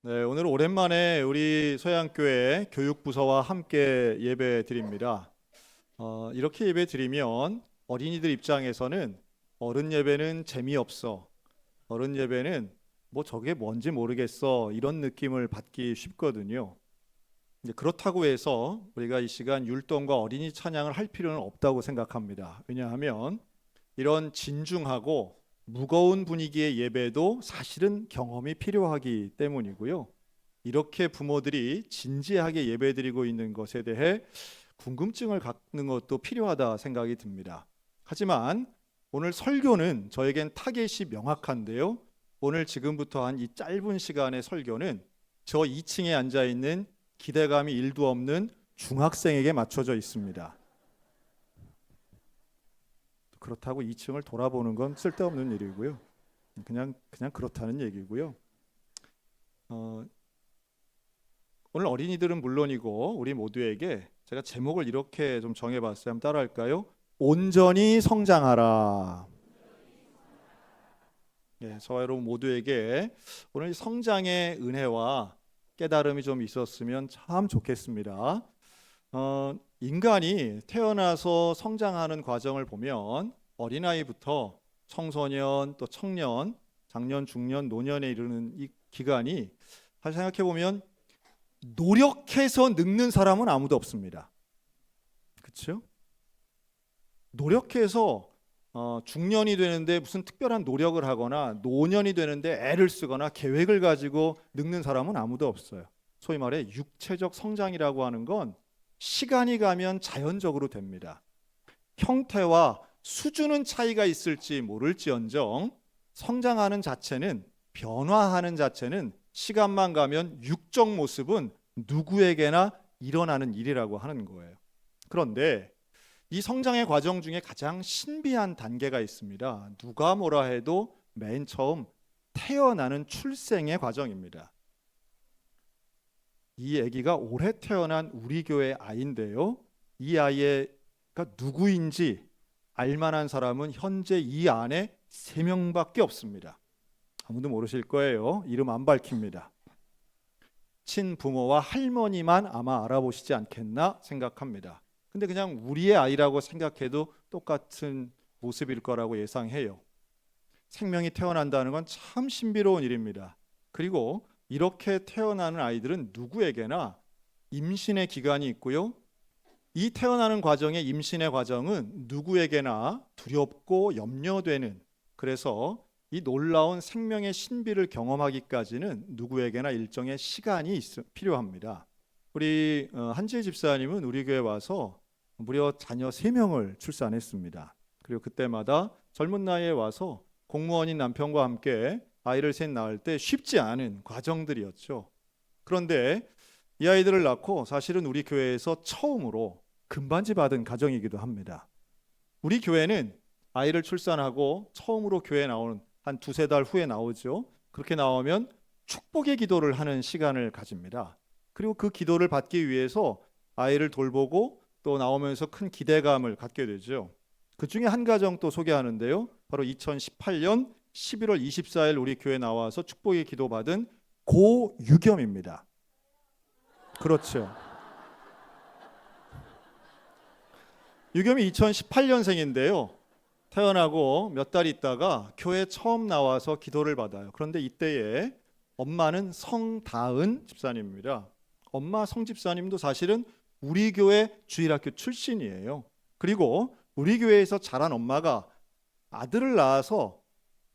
네, 오늘 오랜만에 우리 서양교회 교육부서와 함께 예배 드립니다. 이렇게 예배 드리면 어린이들 입장에서는 어른 예배는 재미없어, 어른 예배는 뭐 저게 뭔지 모르겠어 이런 느낌을 받기 쉽거든요. 이제 그렇다고 해서 우리가 이 시간 율동과 어린이 찬양을 할 필요는 없다고 생각합니다. 왜냐하면 이런 진중하고 무거운 분위기의 예배도 사실은 경험이 필요하기 때문이고요. 이렇게 부모들이 진지하게 예배드리고 있는 것에 대해 궁금증을 갖는 것도 필요하다 생각이 듭니다. 하지만 오늘 설교는 저에겐 타겟이 명확한데요. 오늘 지금부터 한 이 짧은 시간의 설교는 저 2층에 앉아 있는 기대감이 1도 없는 중학생에게 맞춰져 있습니다. 그렇다고 2층을 돌아보는 건 쓸데없는 일이고요. 그냥 그렇다는 얘기고요. 오늘 어린이들은 물론이고 우리 모두에게 제가 제목을 이렇게 좀 정해봤어요. 한번 따라할까요? 온전히 성장하라. 예, 저와 여러분 모두에게 오늘 성장의 은혜와 깨달음이 좀 있었으면 참 좋겠습니다. 인간이 태어나서 성장하는 과정을 보면 어린아이부터 청소년 또 청년, 장년, 중년, 노년에 이르는 이 기간이 사실 생각해 보면 노력해서 늙는 사람은 아무도 없습니다. 그렇죠? 노력해서 중년이 되는데 무슨 특별한 노력을 하거나 노년이 되는데 애를 쓰거나 계획을 가지고 늙는 사람은 아무도 없어요. 소위 말해 육체적 성장이라고 하는 건 시간이 가면 자연적으로 됩니다. 형태와 수준은 차이가 있을지 모를지언정 성장하는 자체는, 변화하는 자체는 시간만 가면 육적 모습은 누구에게나 일어나는 일이라고 하는 거예요. 그런데 이 성장의 과정 중에 가장 신비한 단계가 있습니다. 누가 뭐라 해도 맨 처음 태어나는 출생의 과정입니다. 이 아기가 올해 태어난 우리 교회 아이인데요. 이 아이가 누구인지 알만한 사람은 현재 이 안에 3명밖에 없습니다. 아무도 모르실 거예요. 이름 안 밝힙니다. 친부모와 할머니만 아마 알아보시지 않겠나 생각합니다. 근데 그냥 우리의 아이라고 생각해도 똑같은 모습일 거라고 예상해요. 생명이 태어난다는 건 참 신비로운 일입니다. 그리고 이렇게 태어나는 아이들은 누구에게나 임신의 기간이 있고요. 이 태어나는 과정의 임신의 과정은 누구에게나 두렵고 염려되는, 그래서 이 놀라운 생명의 신비를 경험하기까지는 누구에게나 일정의 시간이 필요합니다. 우리 한지혜 집사님은 우리 교회 와서 무려 자녀 3명을 출산했습니다. 그리고 그때마다 젊은 나이에 와서 공무원인 남편과 함께 아이를 셋 낳을 때 쉽지 않은 과정들이었죠. 그런데 이 아이들을 낳고 사실은 우리 교회에서 처음으로 금반지 받은 가정이기도 합니다. 우리 교회는 아이를 출산하고 처음으로 교회에 나오는 한 2-3달 후에 나오죠. 그렇게 나오면 축복의 기도를 하는 시간을 가집니다. 그리고 그 기도를 받기 위해서 아이를 돌보고 또 나오면서 큰 기대감을 갖게 되죠. 그 중에 한 가정 또 소개하는데요. 바로 2018년 11월 24일 우리 교회 나와서 축복의 기도 받은 고유겸입니다. 그렇죠. 유겸이 2018년생인데요. 태어나고 몇 달 있다가 교회 처음 나와서 기도를 받아요. 그런데 이때에 엄마는 성다은 집사님입니다. 엄마 성 집사님도 사실은 우리 교회 주일학교 출신이에요. 그리고 우리 교회에서 자란 엄마가 아들을 낳아서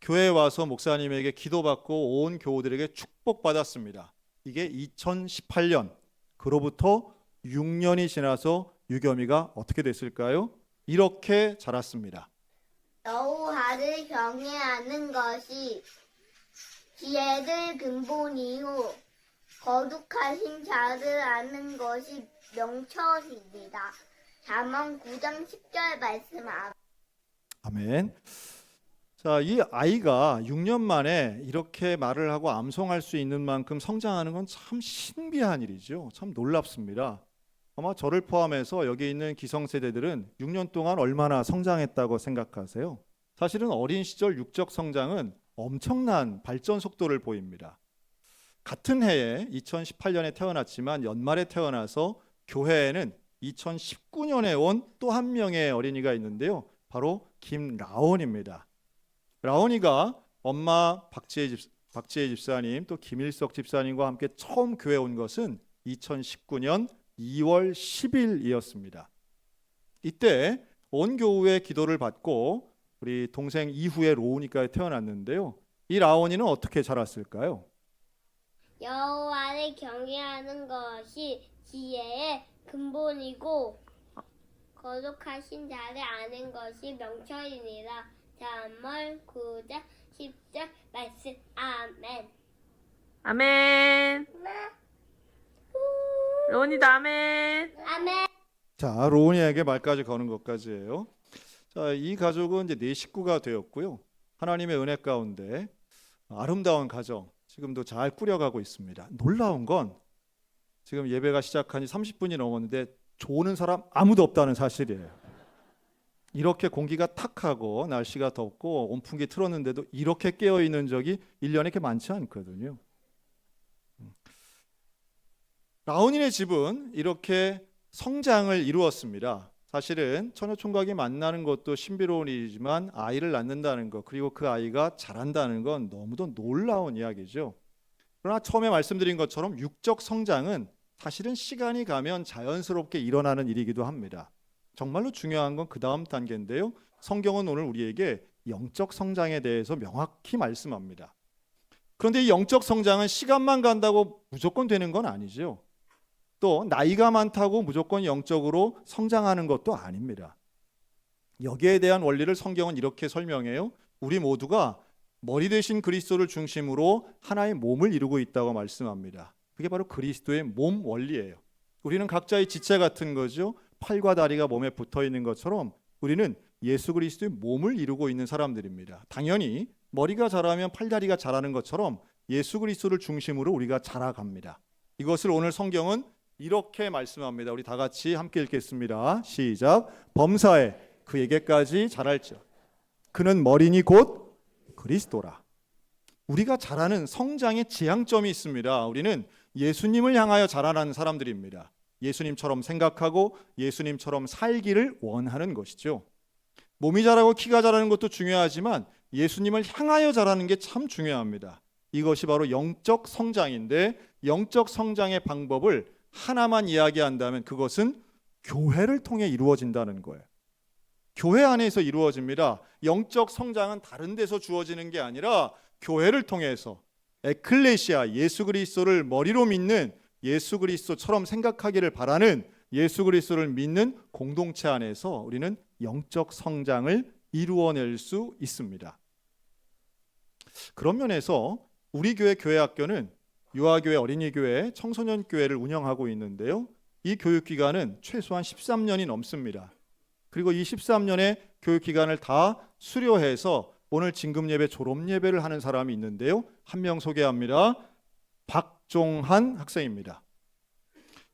교회에 와서 목사님에게 기도받고 온 교우들에게 축복받았습니다. 이게 2018년, 그로부터 6년이 지나서 유겸이가 어떻게 됐을까요? 이렇게 자랐습니다. 여호와를 경외하는 것이 지혜의 근본이요 거룩하신 자를 아는 것이 명철이니라. 잠언 9장 10절 말씀. 아멘. 자, 이 아이가 6년 만에 이렇게 말을 하고 암송할 수 있는 만큼 성장하는 건 참 신비한 일이죠. 참 놀랍습니다. 아마 저를 포함해서 여기 있는 기성세대들은 6년 동안 얼마나 성장했다고 생각하세요? 사실은 어린 시절 육적 성장은 엄청난 발전 속도를 보입니다. 같은 해에 2018년에 태어났지만 연말에 태어나서 교회에는 2019년에 온 또 한 명의 어린이가 있는데요. 바로 김라온입니다. 라온이가 엄마 박지혜 집사님 또 김일석 집사님과 함께 처음 교회 온 것은 2019년 2월 10일이었습니다. 이때 온 교우의 기도를 받고 우리 동생 이후에 로우니까 태어났는데요. 이 라온이는 어떻게 자랐을까요? 여호와를 경외하는 것이 지혜의 근본이고 거룩하신 자를 아는 것이 명철이니라. 사무엘 9장 10절 말씀. 아멘. 아멘. 로운이도 아멘. 아멘. 자, 로운이에게 말까지 거는 것까지예요. 자, 이 가족은 이제 네 식구가 되었고요. 하나님의 은혜 가운데 아름다운 가정 지금도 잘 꾸려가고 있습니다. 놀라운 건 지금 예배가 시작한 지 30분이 넘었는데 조는 사람 아무도 없다는 사실이에요. 이렇게 공기가 탁하고 날씨가 덥고 온풍기 틀었는데도 이렇게 깨어 있는 적이 1년에 이렇게 많지 않거든요. 라온이네 집은 이렇게 성장을 이루었습니다. 사실은 처녀총각이 만나는 것도 신비로운 일이지만 아이를 낳는다는 것 그리고 그 아이가 자란다는 건 너무도 놀라운 이야기죠. 그러나 처음에 말씀드린 것처럼 육적 성장은 사실은 시간이 가면 자연스럽게 일어나는 일이기도 합니다. 정말로 중요한 건 그 다음 단계인데요. 성경은 오늘 우리에게 영적 성장에 대해서 명확히 말씀합니다. 그런데 이 영적 성장은 시간만 간다고 무조건 되는 건 아니죠. 또 나이가 많다고 무조건 영적으로 성장하는 것도 아닙니다. 여기에 대한 원리를 성경은 이렇게 설명해요. 우리 모두가 머리 대신 그리스도를 중심으로 하나의 몸을 이루고 있다고 말씀합니다. 그게 바로 그리스도의 몸 원리예요. 우리는 각자의 지체 같은 거죠. 팔과 다리가 몸에 붙어 있는 것처럼 우리는 예수 그리스도의 몸을 이루고 있는 사람들입니다. 당연히 머리가 자라면 팔다리가 자라는 것처럼 예수 그리스도를 중심으로 우리가 자라갑니다. 이것을 오늘 성경은 이렇게 말씀합니다. 우리 다 같이 함께 읽겠습니다. 시작. 범사에 그에게까지 자랄지어다. 그는 머리니 곧 그리스도라. 우리가 자라는 성장의 지향점이 있습니다. 우리는 예수님을 향하여 자라나는 사람들입니다. 예수님처럼 생각하고 예수님처럼 살기를 원하는 것이죠. 몸이 자라고 키가 자라는 것도 중요하지만 예수님을 향하여 자라는 게 참 중요합니다. 이것이 바로 영적 성장인데 영적 성장의 방법을 하나만 이야기한다면 그것은 교회를 통해 이루어진다는 거예요. 교회 안에서 이루어집니다. 영적 성장은 다른 데서 주어지는 게 아니라 교회를 통해서 에클레시아 예수 그리스도를 머리로 믿는 예수 그리스도처럼 생각하기를 바라는 예수 그리스도를 믿는 공동체 안에서 우리는 영적 성장을 이루어낼 수 있습니다. 그런 면에서 우리 교회 교회학교는 유아교회, 어린이교회, 청소년교회를 운영하고 있는데요. 이 교육기간은 최소한 13년이 넘습니다. 그리고 이 13년의 교육기간을 다 수료해서 오늘 진금예배, 졸업예배를 하는 사람이 있는데요. 한 명 소개합니다. 박종한 학생입니다.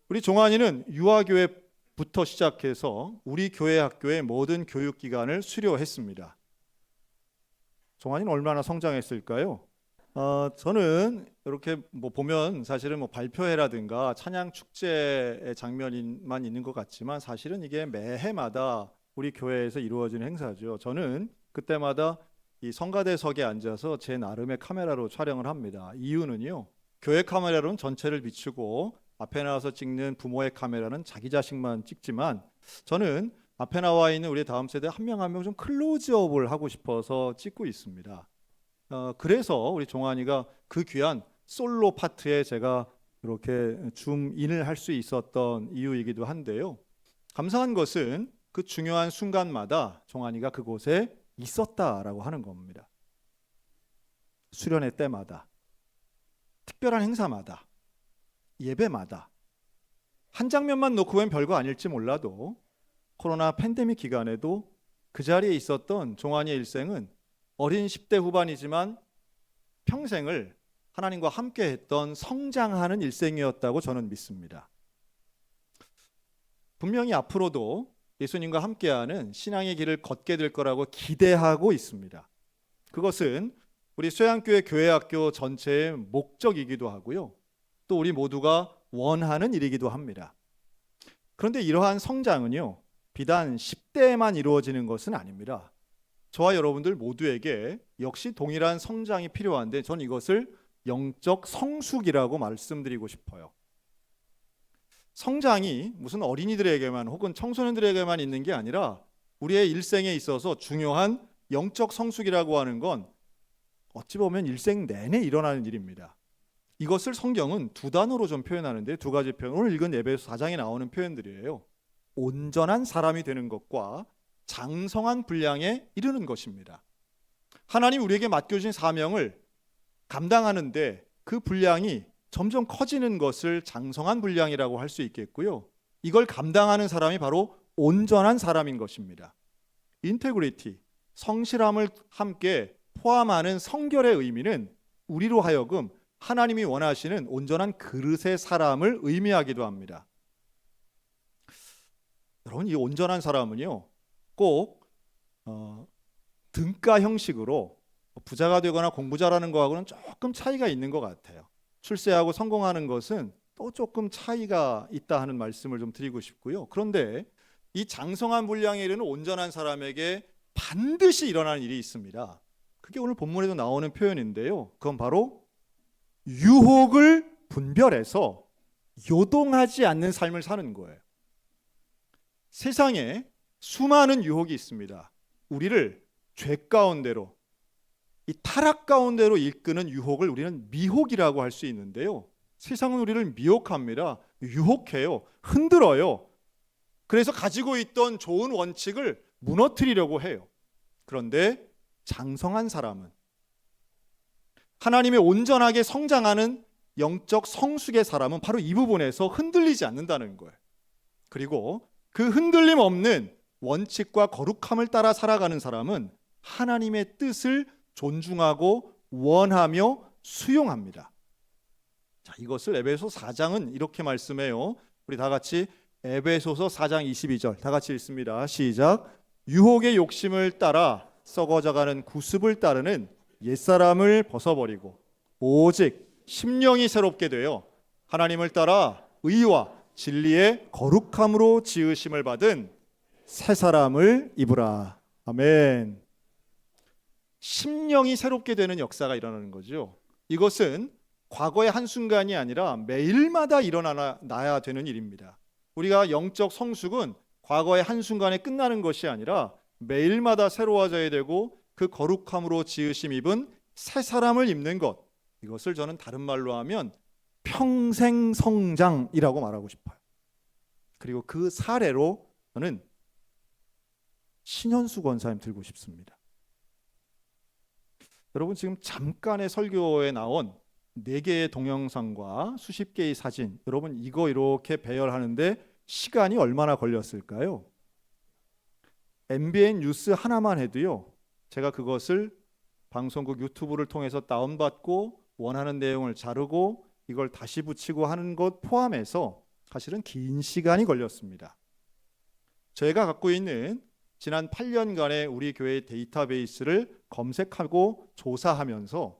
우리 종한이는 유아교회부터 시작해서 우리 교회 학교의 모든 교육기간을 수료했습니다. 종한이는 얼마나 성장했을까요? 저는 이렇게 보면 사실은 발표회라든가 찬양 축제의 장면만 있는 것 같지만 사실은 이게 매해마다 우리 교회에서 이루어지는 행사죠. 저는 그때마다 이 성가대석에 앉아서 제 나름의 카메라로 촬영을 합니다. 이유는요. 교회 카메라로는 전체를 비추고 앞에 나와서 찍는 부모의 카메라는 자기 자식만 찍지만 저는 앞에 나와 있는 우리 다음 세대 한 명 한 명 좀 클로즈업을 하고 싶어서 찍고 있습니다. 그래서 우리 종환이가 그 귀한 솔로 파트에 제가 이렇게 줌인을 할 수 있었던 이유이기도 한데요. 감사한 것은 그 중요한 순간마다 종환이가 그곳에 있었다라고 하는 겁니다. 수련회 때마다, 특별한 행사마다, 예배마다 한 장면만 놓고 보면 별거 아닐지 몰라도 코로나 팬데믹 기간에도 그 자리에 있었던 종환이의 일생은 어린 10대 후반이지만 평생을 하나님과 함께 했던 성장하는 일생이었다고 저는 믿습니다. 분명히 앞으로도 예수님과 함께하는 신앙의 길을 걷게 될 거라고 기대하고 있습니다. 그것은 우리 쇠양교회 교회학교 전체의 목적이기도 하고요. 또 우리 모두가 원하는 일이기도 합니다. 그런데 이러한 성장은요, 비단 10대에만 이루어지는 것은 아닙니다. 저와 여러분들 모두에게 역시 동일한 성장이 필요한데 저는 이것을 영적 성숙이라고 말씀드리고 싶어요. 성장이 무슨 어린이들에게만 혹은 청소년들에게만 있는 게 아니라 우리의 일생에 있어서 중요한 영적 성숙이라고 하는 건 어찌 보면 일생 내내 일어나는 일입니다. 이것을 성경은 두 단어로 좀 표현하는데 두 가지 표현, 오늘 읽은 에베소 4장에 나오는 표현들이에요. 온전한 사람이 되는 것과 장성한 분량에 이르는 것입니다. 하나님 우리에게 맡겨진 사명을 감당하는데 그 분량이 점점 커지는 것을 장성한 분량이라고 할 수 있겠고요. 이걸 감당하는 사람이 바로 온전한 사람인 것입니다. 인테그리티, 성실함을 함께 포함하는 성결의 의미는 우리로 하여금 하나님이 원하시는 온전한 그릇의 사람을 의미하기도 합니다. 여러분, 이 온전한 사람은요, 꼭 등가 형식으로 부자가 되거나 공부 잘하는 거하고는 조금 차이가 있는 것 같아요. 출세하고 성공하는 것은 또 조금 차이가 있다 하는 말씀을 좀 드리고 싶고요. 그런데 이 장성한 분량에 이르는 온전한 사람에게 반드시 일어나는 일이 있습니다. 그게 오늘 본문에도 나오는 표현인데요. 그건 바로 유혹을 분별해서 요동하지 않는 삶을 사는 거예요. 세상에 수많은 유혹이 있습니다. 우리를 죄 가운데로, 이 타락 가운데로 이끄는 유혹을 우리는 미혹이라고 할 수 있는데요. 세상은 우리를 미혹합니다. 유혹해요. 흔들어요. 그래서 가지고 있던 좋은 원칙을 무너뜨리려고 해요. 그런데 장성한 사람은 하나님의 온전하게 성장하는 영적 성숙의 사람은 바로 이 부분에서 흔들리지 않는다는 거예요. 그리고 그 흔들림 없는 원칙과 거룩함을 따라 살아가는 사람은 하나님의 뜻을 존중하고 원하며 수용합니다. 자, 이것을 에베소 4장은 이렇게 말씀해요. 우리 다 같이 에베소서 4장 22절 다 같이 읽습니다. 시작. 유혹의 욕심을 따라 썩어져가는 구습을 따르는 옛사람을 벗어버리고 오직 심령이 새롭게 되어 하나님을 따라 의와 진리의 거룩함으로 지으심을 받은 새 사람을 입으라. 아멘. 심령이 새롭게 되는 역사가 일어나는 거죠. 이것은 과거의 한순간이 아니라 매일마다 일어나야 되는 일입니다. 우리가 영적 성숙은 과거의 한순간에 끝나는 것이 아니라 매일마다 새로워져야 되고 그 거룩함으로 지으심 입은 새 사람을 입는 것, 이것을 저는 다른 말로 하면 평생 성장이라고 말하고 싶어요. 그리고 그 사례로 저는 신현수 권사님 들고 싶습니다. 여러분, 지금 잠깐의 설교에 나온 4개의 동영상과 수십 개의 사진, 여러분 이거 이렇게 배열하는데 시간이 얼마나 걸렸을까요? MBN 뉴스 하나만 해도요, 제가 그것을 방송국 유튜브를 통해서 다운받고 원하는 내용을 자르고 이걸 다시 붙이고 하는 것 포함해서 사실은 긴 시간이 걸렸습니다. 저희가 갖고 있는 지난 8년간의 우리 교회의 데이터베이스를 검색하고 조사하면서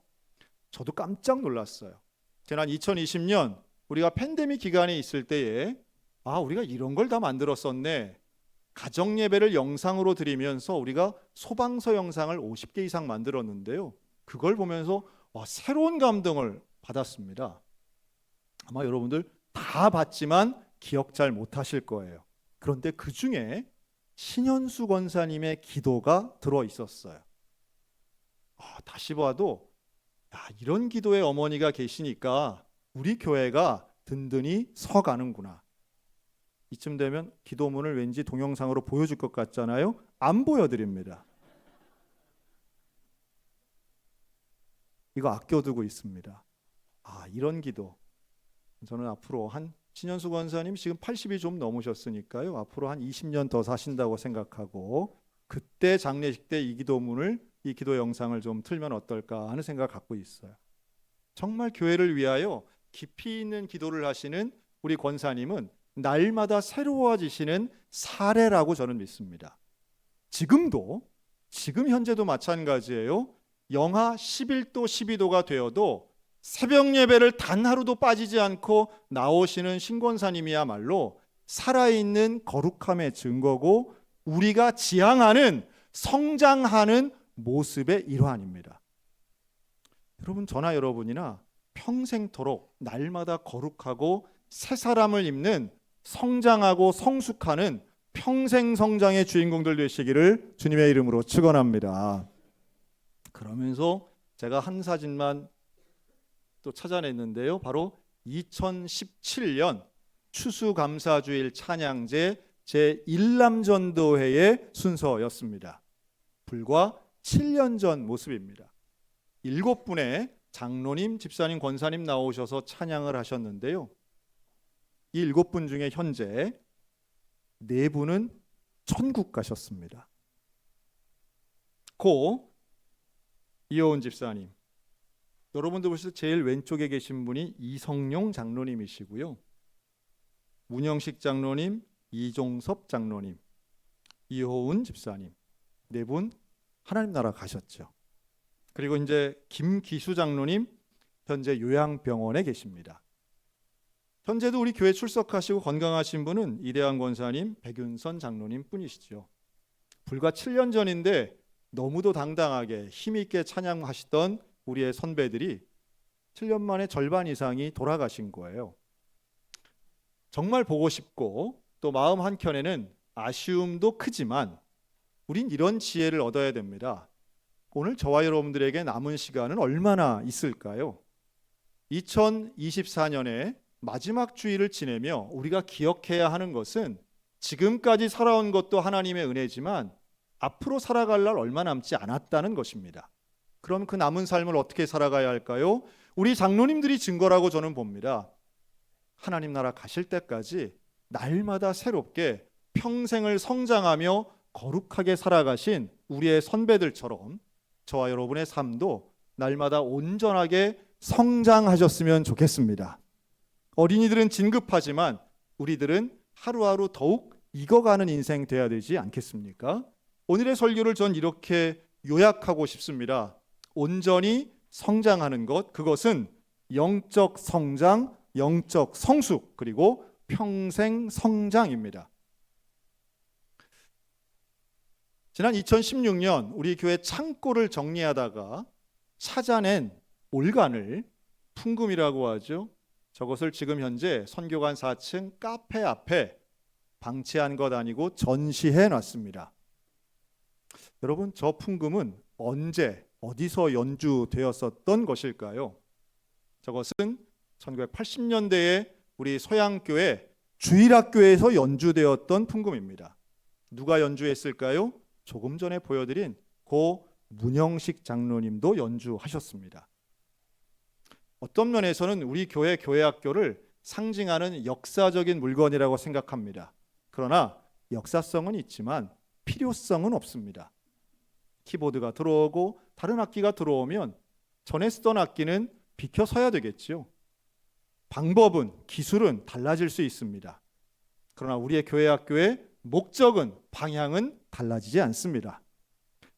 저도 깜짝 놀랐어요. 지난 2020년 우리가 팬데믹 기간에 있을 때에 우리가 이런 걸 다 만들었었네. 가정 예배를 영상으로 드리면서 우리가 소방서 영상을 50개 이상 만들었는데요. 그걸 보면서 새로운 감동을 받았습니다. 아마 여러분들 다 봤지만 기억 잘 못하실 거예요. 그런데 그 중에 신현수 권사님의 기도가 들어 있었어요. 다시 봐도 이런 기도의 어머니가 계시니까 우리 교회가 든든히 서가는구나. 이쯤 되면 기도문을 왠지 동영상으로 보여줄 것 같잖아요. 안 보여드립니다. 이거 아껴두고 있습니다. 이런 기도. 저는 앞으로 신현수 권사님 지금 80이 좀 넘으셨으니까요. 앞으로 한 20년 더 사신다고 생각하고 그때 장례식 때 이 기도 영상을 좀 틀면 어떨까 하는 생각을 갖고 있어요. 정말 교회를 위하여 깊이 있는 기도를 하시는 우리 권사님은 날마다 새로워지시는 사례라고 저는 믿습니다. 지금 현재도 마찬가지예요. 영하 11도, 12도가 되어도 새벽 예배를 단 하루도 빠지지 않고 나오시는 신권사님이야말로 살아있는 거룩함의 증거고 우리가 지향하는 성장하는 모습의 일환입니다. 여러분, 저나 여러분이나 평생토록 날마다 거룩하고 새 사람을 입는 성장하고 성숙하는 평생 성장의 주인공들 되시기를 주님의 이름으로 축원합니다. 그러면서 제가 한 사진만 또 찾아냈는데요. 바로 2017년 추수감사주일 찬양제 제1남전도회의 순서였습니다. 불과 7년 전 모습입니다. 7분의 장로님, 집사님, 권사님 나오셔서 찬양을 하셨는데요. 이 7분 중에 현재 4분은 천국 가셨습니다. 고 이효은 집사님, 여러분들 보실 때 제일 왼쪽에 계신 분이 이성용 장로님이시고요. 문영식 장로님, 이종섭 장로님, 이호은 집사님 4분 하나님 나라 가셨죠. 그리고 이제 김기수 장로님 현재 요양병원에 계십니다. 현재도 우리 교회 출석하시고 건강하신 분은 이대한 권사님, 백윤선 장로님 뿐이시죠. 불과 7년 전인데 너무도 당당하게 힘있게 찬양하시던 우리의 선배들이 7년 만에 절반 이상이 돌아가신 거예요. 정말 보고 싶고 또 마음 한켠에는 아쉬움도 크지만 우린 이런 지혜를 얻어야 됩니다. 오늘 저와 여러분들에게 남은 시간은 얼마나 있을까요? 2024년에 마지막 주일을 지내며 우리가 기억해야 하는 것은 지금까지 살아온 것도 하나님의 은혜지만 앞으로 살아갈 날 얼마 남지 않았다는 것입니다. 그럼 그 남은 삶을 어떻게 살아가야 할까요? 우리 장로님들이 증거라고 저는 봅니다. 하나님 나라 가실 때까지 날마다 새롭게 평생을 성장하며 거룩하게 살아가신 우리의 선배들처럼 저와 여러분의 삶도 날마다 온전하게 성장하셨으면 좋겠습니다. 어린이들은 진급하지만 우리들은 하루하루 더욱 익어가는 인생 돼야 되지 않겠습니까? 오늘의 설교를 전 이렇게 요약하고 싶습니다. 온전히 성장하는 것, 그것은 영적 성장, 영적 성숙, 그리고 평생 성장입니다. 지난 2016년 우리 교회 창고를 정리하다가 찾아낸 올간을 풍금이라고 하죠. 저것을 지금 현재 선교관 4층 카페 앞에 방치한 것 아니고 전시해 놨습니다. 여러분, 저 풍금은 언제 어디서 연주되었었던 것일까요? 저것은 1980년대에 우리 서양교회 주일학교에서 연주되었던 풍금입니다. 누가 연주했을까요? 조금 전에 보여드린 고 문영식 장로님도 연주하셨습니다. 어떤 면에서는 우리 교회 교회학교를 상징하는 역사적인 물건이라고 생각합니다. 그러나 역사성은 있지만 필요성은 없습니다. 키보드가 들어오고 다른 악기가 들어오면 전에 쓰던 악기는 비켜서야 되겠지요. 방법은, 기술은 달라질 수 있습니다. 그러나 우리의 교회학교의 목적은, 방향은 달라지지 않습니다.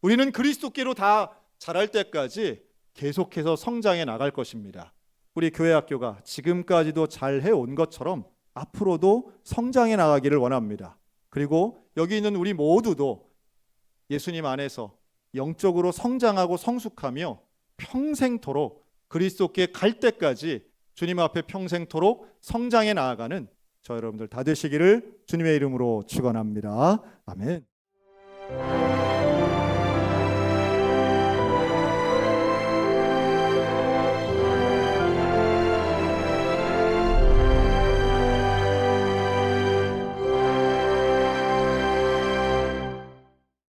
우리는 그리스도께로 다 자랄 때까지 계속해서 성장해 나갈 것입니다. 우리 교회학교가 지금까지도 잘 해온 것처럼 앞으로도 성장해 나가기를 원합니다. 그리고 여기 있는 우리 모두도 예수님 안에서 영적으로 성장하고 성숙하며 평생토록 그리스도께 갈 때까지 주님 앞에 평생토록 성장해 나아가는 저 여러분들 다 되시기를 주님의 이름으로 축원합니다. 아멘.